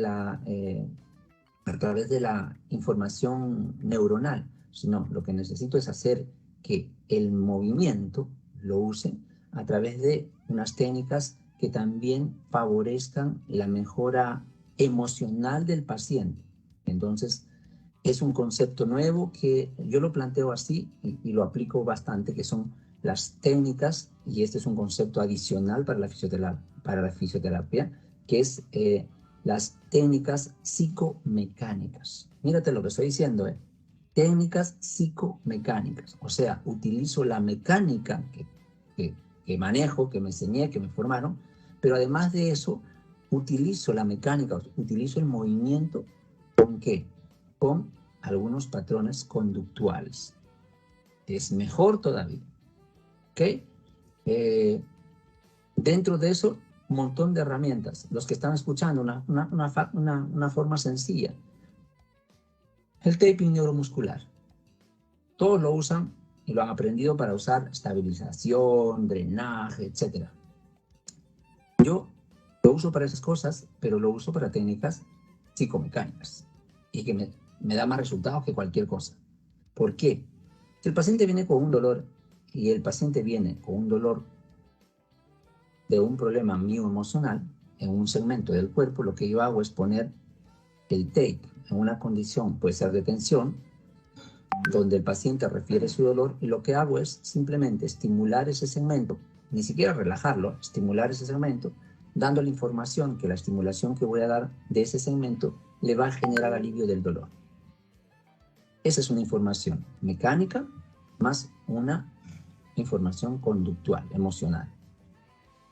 la información neuronal, sino lo que necesito es hacer que el movimiento lo use a través de unas técnicas que también favorezcan la mejora emocional del paciente. Entonces, es un concepto nuevo que yo lo planteo así y lo aplico bastante, que son las técnicas, y este es un concepto adicional para la fisioterapia, que es las técnicas psicomecánicas. Mírate lo que estoy diciendo, técnicas psicomecánicas. O sea, utilizo la mecánica que manejo, que me enseñé, que me formaron, pero además de eso, utilizo la mecánica, utilizo el movimiento, ¿con qué? Con algunos patrones conductuales. Es mejor todavía. ¿Ok? Dentro de eso, un montón de herramientas. Los que están escuchando, una forma sencilla. El taping neuromuscular. Todos lo usan y lo han aprendido para usar estabilización, drenaje, etc. Yo lo uso para esas cosas, pero lo uso para técnicas psicomecánicas y que me da más resultados que cualquier cosa. ¿Por qué? Si el paciente viene con un dolor y el paciente viene con un dolor de un problema mío emocional en un segmento del cuerpo, lo que yo hago es poner el tape en una condición, puede ser de tensión, donde el paciente refiere su dolor, y lo que hago es simplemente estimular ese segmento, ni siquiera relajarlo, estimular ese segmento, dándole información que la estimulación que voy a dar de ese segmento le va a generar alivio del dolor. Esa es una información mecánica más una información conductual, emocional.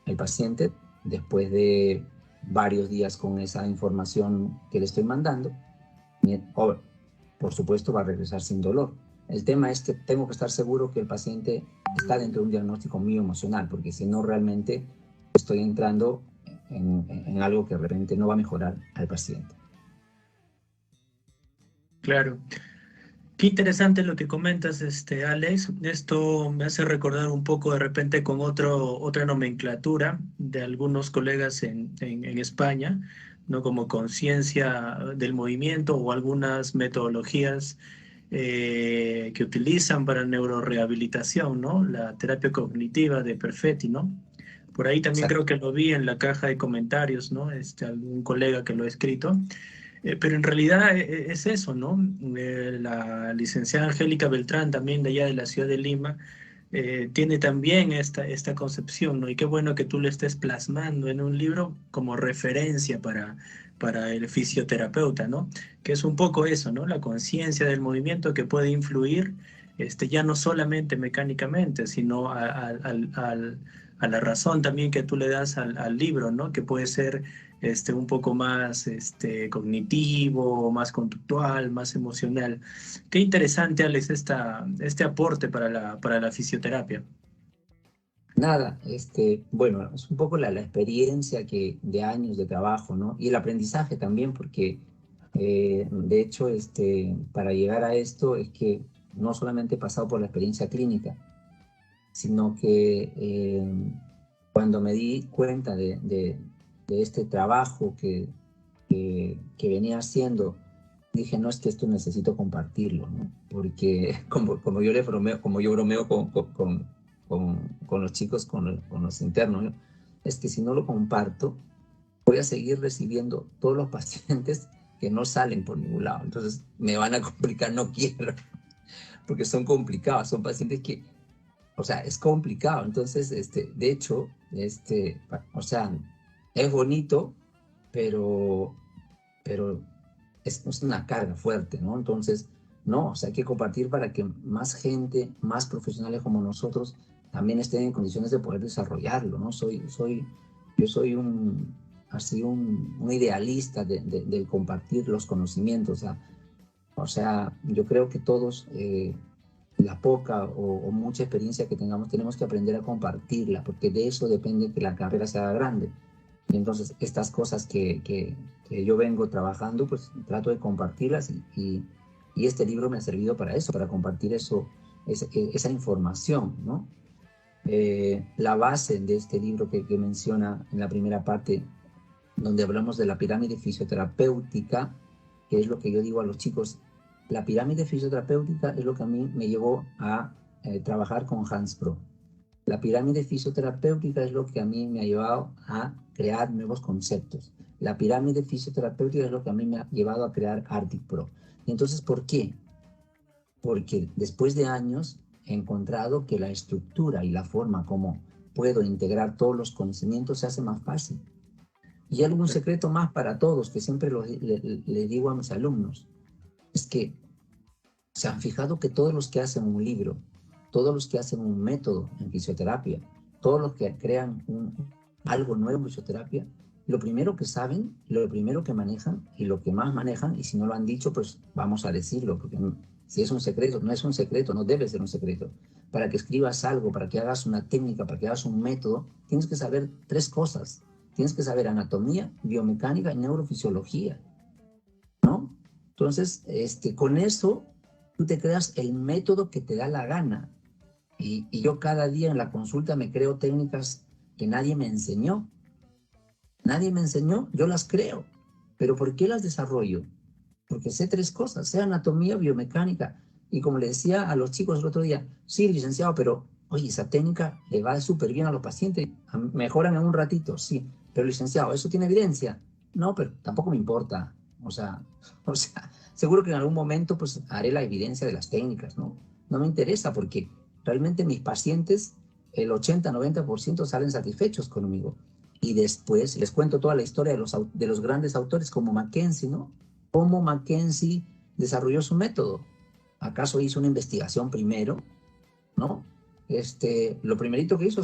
El paciente, después de varios días con esa información que le estoy mandando, por supuesto va a regresar sin dolor. El tema es que tengo que estar seguro que el paciente está dentro de un diagnóstico mío emocional, porque si no, realmente estoy entrando en algo que de repente no va a mejorar al paciente. Claro. Qué interesante lo que comentas, Alex. Esto me hace recordar un poco de repente con otra nomenclatura de algunos colegas en España, ¿no? Como conciencia del movimiento o algunas metodologías que utilizan para neurorehabilitación, ¿no? La terapia cognitiva de Perfetti, ¿no? Por ahí también creo Exacto. que lo vi en la caja de comentarios, ¿no? Algún colega que lo ha escrito. Pero en realidad es eso, ¿no? La licenciada Angélica Beltrán, también de allá de la ciudad de Lima, tiene también esta concepción, ¿no? Y qué bueno que tú lo estés plasmando en un libro como referencia para el fisioterapeuta, ¿no? Que es un poco eso, ¿no? La conciencia del movimiento que puede influir, ya no solamente mecánicamente, sino a la razón también que tú le das al libro, ¿no? Que puede ser un poco más cognitivo, más conductual, más emocional. Qué interesante, Alex, este aporte para la fisioterapia. Nada, bueno, es un poco la experiencia de años de trabajo, ¿no? Y el aprendizaje también, porque de hecho, para llegar a esto es que no solamente he pasado por la experiencia clínica, sino que cuando me di cuenta de este trabajo que venía haciendo, dije, no, es que esto necesito compartirlo, ¿no? Porque como yo le bromeo, como yo bromeo con los chicos, con los internos, ¿no? Es que si no lo comparto, voy a seguir recibiendo todos los pacientes que no salen por ningún lado. Entonces me van a complicar, no quiero, porque son complicados, son pacientes que, o sea, es complicado. Entonces, de hecho, o sea, es bonito, pero, pero es una carga fuerte, ¿no? Entonces, no, o sea, hay que compartir para que más gente, más profesionales como nosotros, también estén en condiciones de poder desarrollarlo, ¿no? Yo soy un idealista de compartir los conocimientos, o sea, yo creo que todos, la poca o mucha experiencia que tengamos, tenemos que aprender a compartirla, porque de eso depende que la carrera sea grande. Y entonces estas cosas que yo vengo trabajando, pues trato de compartirlas y este libro me ha servido para eso, para compartir esa información, ¿no? La base de este libro que menciona en la primera parte, donde hablamos de la pirámide fisioterapéutica, que es lo que yo digo a los chicos, la pirámide fisioterapéutica es lo que a mí me llevó a trabajar con Hans Pro. La pirámide fisioterapéutica es lo que a mí me ha llevado a crear nuevos conceptos. La pirámide fisioterapéutica es lo que a mí me ha llevado a crear Arctic Pro. Y entonces, ¿por qué? Porque después de años he encontrado que la estructura y la forma como puedo integrar todos los conocimientos se hace más fácil. Y algún secreto más para todos que siempre le digo a mis alumnos, es que se han fijado que todos los que hacen un libro, todos los que hacen un método en fisioterapia, todos los que crean algo nuevo en fisioterapia, lo primero que saben, lo primero que manejan y lo que más manejan, y si no lo han dicho, pues vamos a decirlo, porque si es un secreto, no es un secreto, no debe ser un secreto. Para que escribas algo, para que hagas una técnica, para que hagas un método, tienes que saber 3 cosas. Tienes que saber anatomía, biomecánica y neurofisiología, ¿no? Entonces, con eso, tú te creas el método que te da la gana. Y yo cada día en la consulta me creo técnicas que nadie me enseñó. Nadie me enseñó, yo las creo. ¿Pero por qué las desarrollo? Porque sé 3 cosas, sé anatomía, biomecánica. Y como le decía a los chicos el otro día, sí, licenciado, pero oye, esa técnica le va súper bien a los pacientes, mejoran en un ratito, sí. Pero licenciado, ¿eso tiene evidencia? No, pero tampoco me importa. O sea, seguro que en algún momento pues haré la evidencia de las técnicas, ¿no? No me interesa porque realmente mis pacientes, el 80-90% salen satisfechos conmigo. Y después les cuento toda la historia de los grandes autores como Mackenzie, ¿no? Cómo Mackenzie desarrolló su método. ¿Acaso hizo una investigación primero? ¿No? Lo primerito que hizo,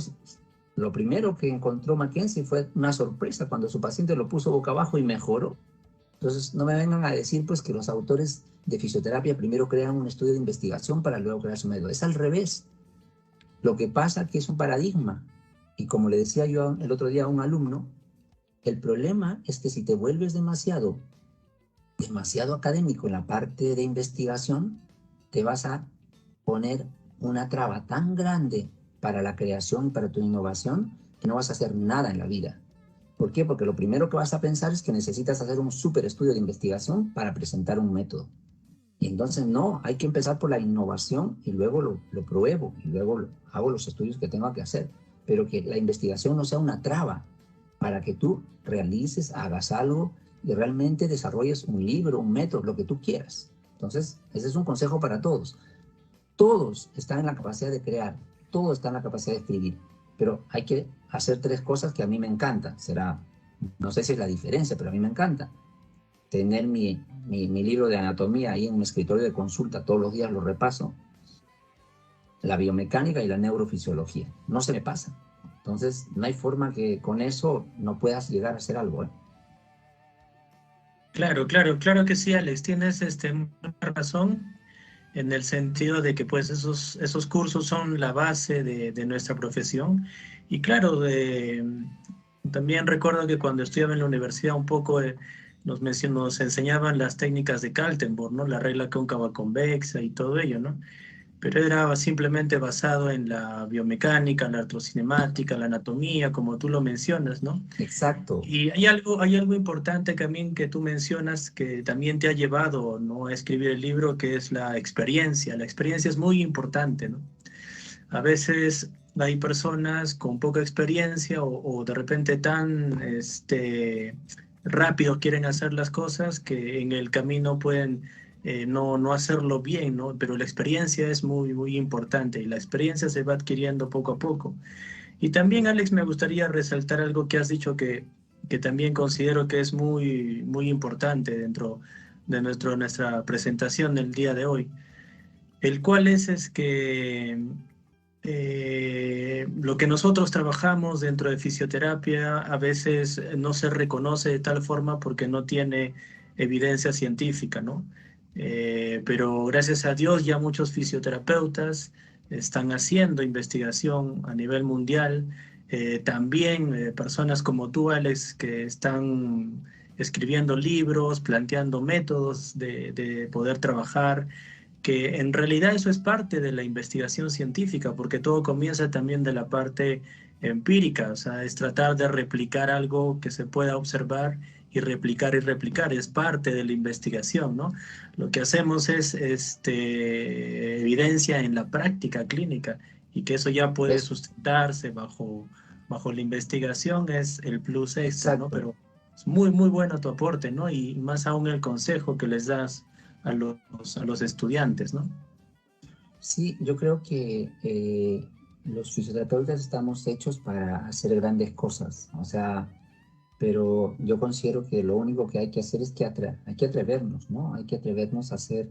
lo primero que encontró Mackenzie fue una sorpresa cuando su paciente lo puso boca abajo y mejoró. Entonces, no me vengan a decir pues que los autores de fisioterapia primero crean un estudio de investigación para luego crear su método. Es al revés. Lo que pasa es que es un paradigma. Y como le decía yo el otro día a un alumno, el problema es que si te vuelves demasiado académico en la parte de investigación, te vas a poner una traba tan grande para la creación y para tu innovación que no vas a hacer nada en la vida. ¿Por qué? Porque lo primero que vas a pensar es que necesitas hacer un súper estudio de investigación para presentar un método. Y entonces no, hay que empezar por la innovación y luego lo pruebo y luego hago los estudios que tengo que hacer. pero que la investigación no sea una traba para que tú realices, hagas algo y realmente desarrolles un libro, un método, lo que tú quieras. Entonces, ese es un consejo para todos. Todos están en la capacidad de crear, todos están en la capacidad de escribir, pero hay que hacer 3 cosas que a mí me encantan. No sé si es la diferencia, pero a mí me encanta. Tener mi libro de anatomía ahí en mi escritorio de consulta, todos los días lo repaso. La biomecánica y la neurofisiología. No se me pasa. Entonces, no hay forma que con eso no puedas llegar a hacer algo, ¿eh? Claro, que sí, Alex, tienes mucha razón en el sentido de que pues esos cursos son la base de nuestra profesión. Y claro, también recuerdo que cuando estudiaba en la universidad un poco nos enseñaban las técnicas de Kaltenborn, ¿no? La regla cóncava convexa y todo ello, ¿no? Pero era simplemente basado en la biomecánica, la artrocinemática, la anatomía, como tú lo mencionas, ¿no? Exacto. Y hay algo importante también que tú mencionas que también te ha llevado, ¿no?, a escribir el libro, que es la experiencia. La experiencia es muy importante, ¿no? A veces hay personas con poca experiencia o de repente tan rápido quieren hacer las cosas que en el camino pueden no hacerlo bien, ¿no? Pero la experiencia es muy, muy importante y la experiencia se va adquiriendo poco a poco. Y también, Alex, me gustaría resaltar algo que has dicho que también considero que es muy, muy importante dentro de nuestra presentación del día de hoy, el cual es que lo que nosotros trabajamos dentro de fisioterapia a veces no se reconoce de tal forma porque no tiene evidencia científica, ¿no? Pero gracias a Dios ya muchos fisioterapeutas están haciendo investigación a nivel mundial. También personas como tú, Alex, que están escribiendo libros, planteando métodos de poder trabajar, que en realidad eso es parte de la investigación científica, porque todo comienza también de la parte empírica, o sea, es tratar de replicar algo que se pueda observar y replicar, es parte de la investigación, ¿no? Lo que hacemos es evidencia en la práctica clínica y que eso ya puede Es, sustentarse bajo la investigación es el plus extra, ¿no? exacto. Pero es muy, muy bueno tu aporte, ¿no? Y más aún el consejo que les das a los estudiantes, ¿no? Sí, yo creo que los fisioterapeutas estamos hechos para hacer grandes cosas, o sea, pero yo considero que lo único que hay que hacer es que hay que atrevernos, ¿no? Hay que atrevernos a ser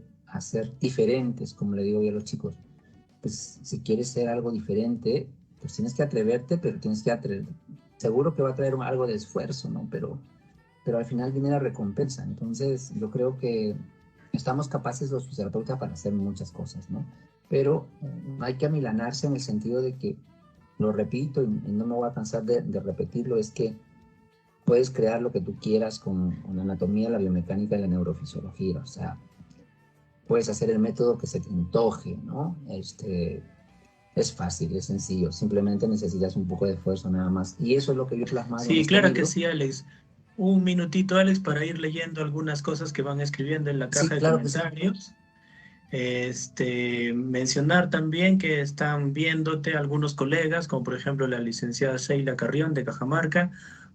diferentes, como le digo yo a los chicos. Pues si quieres ser algo diferente, pues tienes que atreverte, pero tienes que atreverte. Seguro que va a traer algo de esfuerzo, ¿no? Pero al final viene la recompensa. Entonces, yo creo que estamos capaces los fisioterapeutas para hacer muchas cosas, ¿no? Pero no hay que amilanarse en el sentido de que, lo repito y no me voy a cansar de repetirlo, es que puedes crear lo que tú quieras con la anatomía, la biomecánica y la neurofisiología. O sea, puedes hacer el método que se te antoje, ¿no? Es fácil, es sencillo. Simplemente necesitas un poco de esfuerzo nada más. Y eso es lo que yo he plasmado en Sí, este claro que libro. sí, Alex. Un minutito, Alex, para ir leyendo algunas cosas que van escribiendo en la Sí, caja de claro que sí. comentarios. Mencionar también que están viéndote algunos colegas, como por ejemplo la licenciada Sheila Carrión de Cajamarca.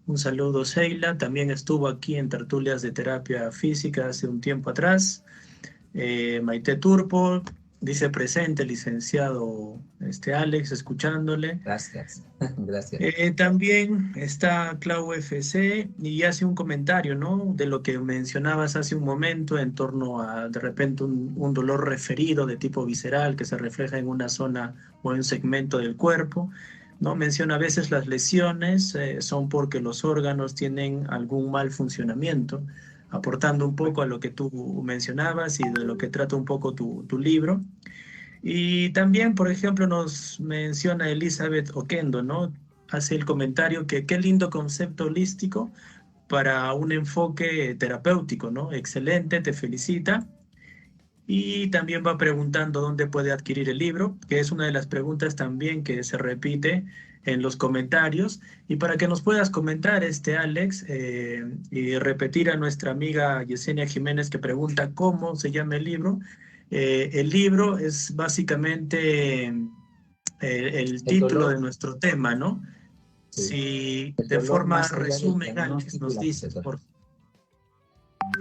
Un saludo, Sheila. También estuvo aquí en tertulias de terapia física hace un tiempo atrás. Maite Turpo dice presente, licenciado Alex, escuchándole. Gracias. Gracias. También está Clau FC y hace un comentario, ¿no? De lo que mencionabas hace un momento en torno a de repente un dolor referido de tipo visceral que se refleja en una zona o en un segmento del cuerpo, ¿no? Menciona a veces las lesiones son porque los órganos tienen algún mal funcionamiento, aportando un poco a lo que tú mencionabas y de lo que trata un poco tu libro. Y también, por ejemplo, nos menciona Elizabeth Oquendo, ¿no? Hace el comentario que qué lindo concepto holístico para un enfoque terapéutico, ¿no? Excelente, te felicita. Y también va preguntando dónde puede adquirir el libro, que es una de las preguntas también que se repite en los comentarios. Y para que nos puedas comentar, Alex, y repetir a nuestra amiga Yesenia Jiménez que pregunta cómo se llama el libro. El libro es básicamente el El título de dolor, nuestro tema, ¿no? sí, Si el de dolor forma más allá del resumen, Alex, diagnóstico y nos la dices, fisioterapia.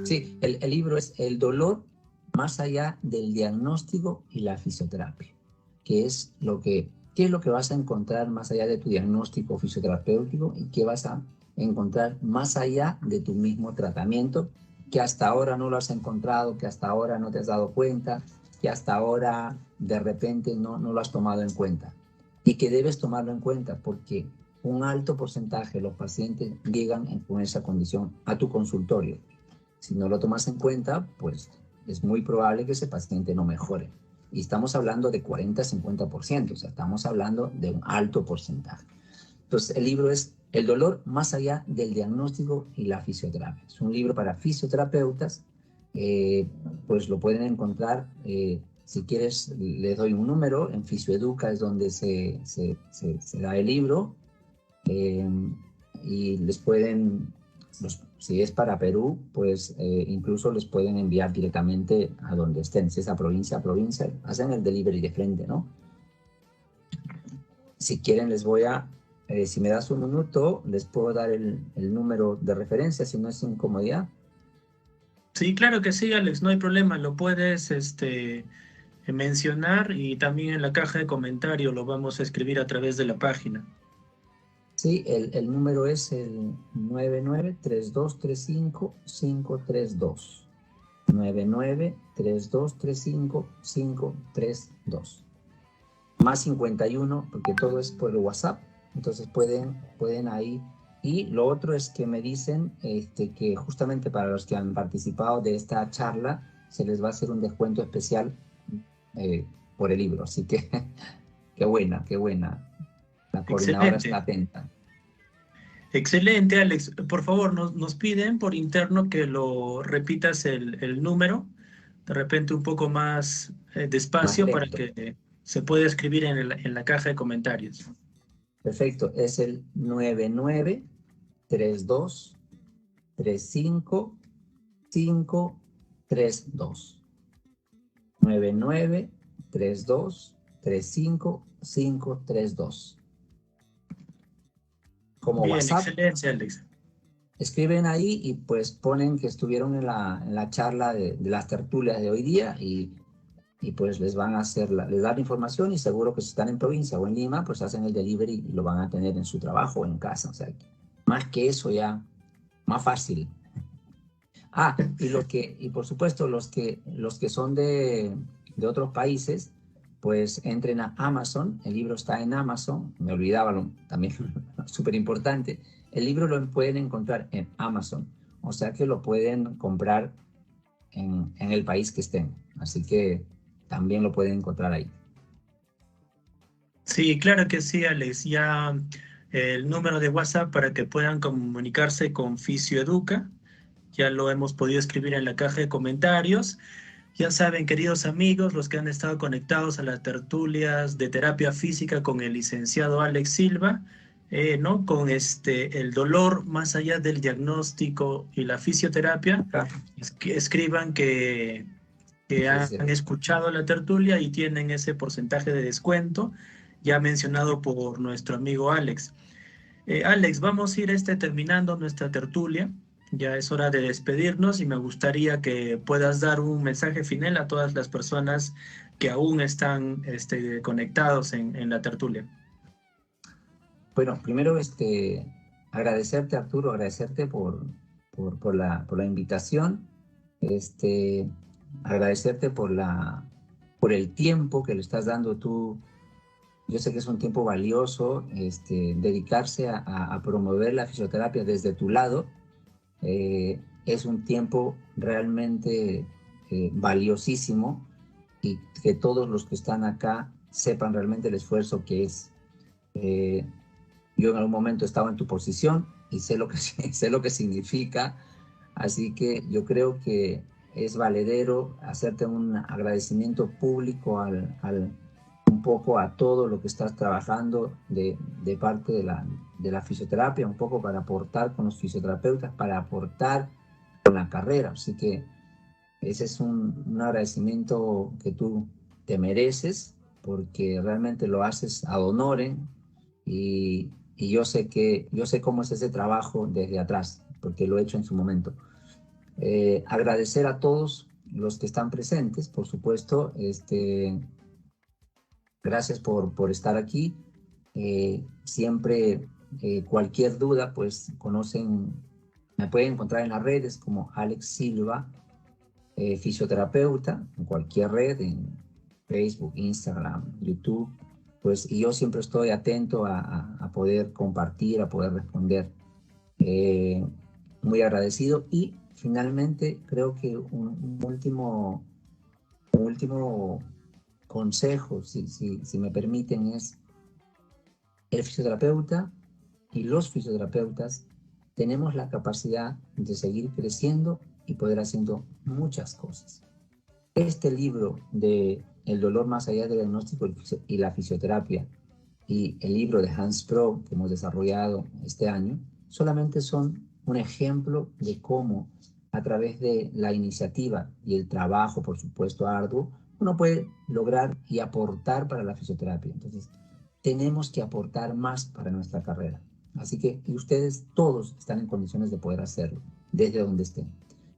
Sí, el libro es El dolor más allá del diagnóstico y la fisioterapia, que es qué es lo que vas a encontrar más allá de tu diagnóstico fisioterapéutico y qué vas a encontrar más allá de tu mismo tratamiento, que hasta ahora no lo has encontrado, que hasta ahora no te has dado cuenta, que hasta ahora de repente no lo has tomado en cuenta y que debes tomarlo en cuenta porque un alto porcentaje de los pacientes llegan con esa condición a tu consultorio. Si no lo tomas en cuenta, pues es muy probable que ese paciente no mejore. Y estamos hablando de 40-50%, o sea, estamos hablando de un alto porcentaje. Entonces, el libro es El dolor más allá del diagnóstico y la fisioterapia. Es un libro para fisioterapeutas, pues lo pueden encontrar, si quieres, les doy un número, en Fisioeduca es donde se da el libro, y les pueden, si es para Perú, pues incluso les pueden enviar directamente a donde estén, si es a provincia, hacen el delivery de frente, ¿no? Si quieren les voy a, si me das un minuto, les puedo dar el número de referencia, si no es incomodidad. sí, claro que sí, Alex, no hay problema, lo puedes mencionar y también en la caja de comentarios lo vamos a escribir a través de la página. Sí, el número es el 993235-532. 993235-532. Más 51, porque todo es por el WhatsApp, entonces pueden ahí. Y lo otro es que me dicen que justamente para los que han participado de esta charla, se les va a hacer un descuento especial por el libro. Así que qué buena, qué buena. La coordinadora está Excelente, atenta. excelente, Alex. Por favor, nos piden por interno que lo repitas el número, de repente un poco más Más despacio para lento. que se pueda escribir en la caja de comentarios. Perfecto. Es el 993235-532. 993235-532. Como Bien, WhatsApp, excelente, Alex. escriben ahí y pues ponen que estuvieron en la charla de las tertulias de hoy día y pues les van a hacer, les dan la información y seguro que si están en provincia o en Lima, pues hacen el delivery y lo van a tener en su trabajo o en casa. O sea, más que eso ya, más fácil. Ah, y por supuesto los que son de otros países, pues entren a Amazon, el libro está en Amazon, me olvidaba también, súper importante, el libro lo pueden encontrar en Amazon, o sea que lo pueden comprar en el país que estén, así que también lo pueden encontrar ahí. Sí, claro que sí, Alex. Ya el número de WhatsApp para que puedan comunicarse con Fisioeduca, ya lo hemos podido escribir en la caja de comentarios. Ya saben, queridos amigos, los que han estado conectados a las tertulias de terapia física con el licenciado Alex Silva, ¿no? Con el dolor más allá del diagnóstico y la fisioterapia, Acá, escriban que sí, han sí. escuchado la tertulia y tienen ese porcentaje de descuento ya mencionado por nuestro amigo Alex. Alex, vamos a ir terminando nuestra tertulia. Ya es hora de despedirnos y me gustaría que puedas dar un mensaje final a todas las personas que aún están conectados en la tertulia. Bueno, primero agradecerte Arturo, agradecerte por la invitación, este, agradecerte por el tiempo que le estás dando tú. Yo sé que es un tiempo valioso, dedicarse a promover la fisioterapia desde tu lado, es un tiempo realmente valiosísimo y que todos los que están acá sepan realmente el esfuerzo que es. Eh, yo en algún momento estaba en tu posición y sé lo que, sé lo que significa, así que yo creo que es valedero hacerte un agradecimiento público un poco a todo lo que estás trabajando de parte de la fisioterapia, un poco para aportar con los fisioterapeutas, para aportar con la carrera. Así que ese es un agradecimiento que tú te mereces porque realmente lo haces ad honorem y yo sé cómo es ese trabajo desde atrás, porque lo he hecho en su momento. Agradecer a todos los que están presentes, por supuesto. Gracias por estar aquí. Siempre, cualquier duda, pues me pueden encontrar en las redes como Alex Silva, fisioterapeuta, en cualquier red, en Facebook, Instagram, YouTube. Pues, y yo siempre estoy atento a poder compartir, a poder responder. Muy agradecido. Y finalmente, creo que un último consejo, si me permiten, es: el fisioterapeuta y los fisioterapeutas tenemos la capacidad de seguir creciendo y poder haciendo muchas cosas. Este libro de El dolor más allá del diagnóstico y la fisioterapia, y el libro de Hans Pro que hemos desarrollado este año, solamente son un ejemplo de cómo, a través de la iniciativa y el trabajo, por supuesto, arduo, uno puede lograr y aportar para la fisioterapia. Entonces, tenemos que aportar más para nuestra carrera. Así que, y ustedes todos están en condiciones de poder hacerlo, desde donde estén.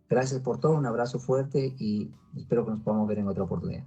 Gracias por todo, un abrazo fuerte y espero que nos podamos ver en otra oportunidad.